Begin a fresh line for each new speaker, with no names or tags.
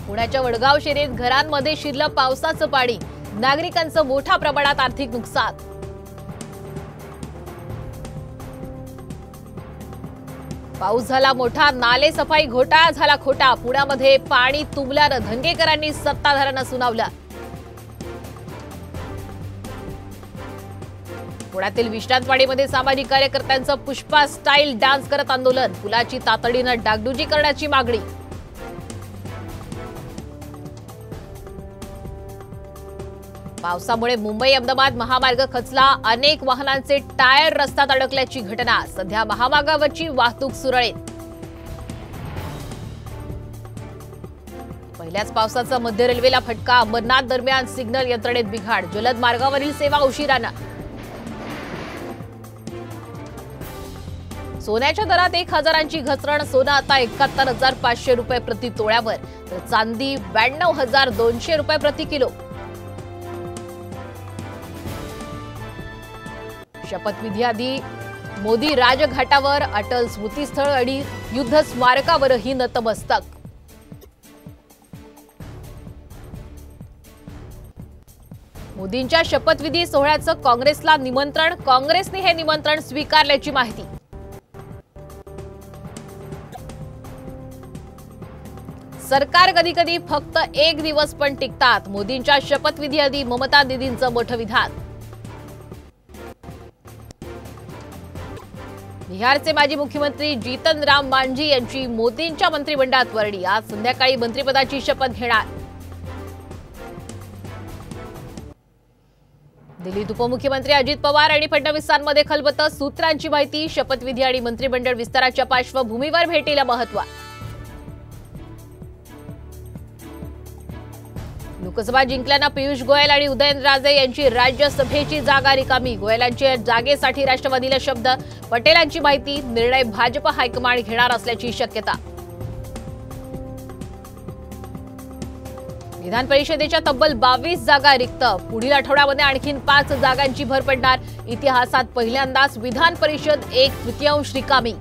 पुण्याच्या वडगाव शहरात घरांमध्ये शिरलं पावसाचं पाणी, नागरिकांचं मोठ्या प्रमाणात आर्थिक नुकसान। पाऊस झाला मोठा, नाले सफाई घोटाळा झाला खोटा। पुण्यामध्ये पाणी तुंबल्यानं धंगेकरांनी सत्ताधाऱ्यांना सुनावलं। पुण्यातील विश्रांतवाडीमध्ये सामाजिक कार्यकर्त्यांचं पुष्पा स्टाईल डान्स करत आंदोलन, पुलाची तातडीनं डागडुजी करण्याची मागणी। पावसामुळे मुंबई अहमदाबाद महामार्ग खचला, अनेक वाहनांचे टायर रस्त्यात अडकल्याची घटना। सध्या महामार्गावरची वाहतूक सुरळीत। पहिल्याच पावसाचा मध्य रेल्वेला फटका, अंबरनाथ दरम्यान सिग्नल यंत्रणेत बिघाड, जलद मार्गावरील सेवा उशिरानं। सोन्याच्या दरात 1,000ची घसरण, सोनं आता 71,500 रुपये प्रति तोळ्यावर, तर चांदी 92,200 रुपये प्रति किलो। शपथविधीआधी मोदी राजघाटावर, अटल स्मृतीस्थळ आणि युद्ध स्मारकावरही नतमस्तक। मोदींच्या शपथविधी सोहळ्याचं काँग्रेसला निमंत्रण, काँग्रेसने हे निमंत्रण स्वीकारल्याची माहिती। सरकार कधी कधी फक्त एक दिवस पण टिकतात, मोदींच्या शपथविधीआधी ममता दीदींचं मोठं विधान। बिहारचे माजी मुख्यमंत्री जीतन राम मांझी यांची मोदींच्या मंत्रिमंडळात वर्णी, आज संध्याकाळी मंत्रिपदाची शपथ घेणार। दिल्लीत उपमुख्यमंत्री अजित पवार आणि फडणवीसांमध्ये खलबतं, सूत्रांची माहिती, शपथविधी आणि मंत्रिमंडळ विस्ताराच्या पार्श्वभूमीवर भेटीला महत्त्व। लोकसभा जिंकल्यानं पियुष गोयल आणि उदयनराजे यांची राज्यसभेची जागा रिकामी, गोयलांच्या जागेसाठी राष्ट्रवादीला शब्द, पटेलांची माहिती, निर्णय भाजप हायकमांड घेणार असल्याची शक्यता। विधान परिषदेच्या तब्बल 22 जागा रिक्त, पुढील आठवड्यामध्ये आणखीन 5 जागांची भर पडणार, इतिहासात पहिल्यांदाच विधान परिषद 1/3 रिकामी।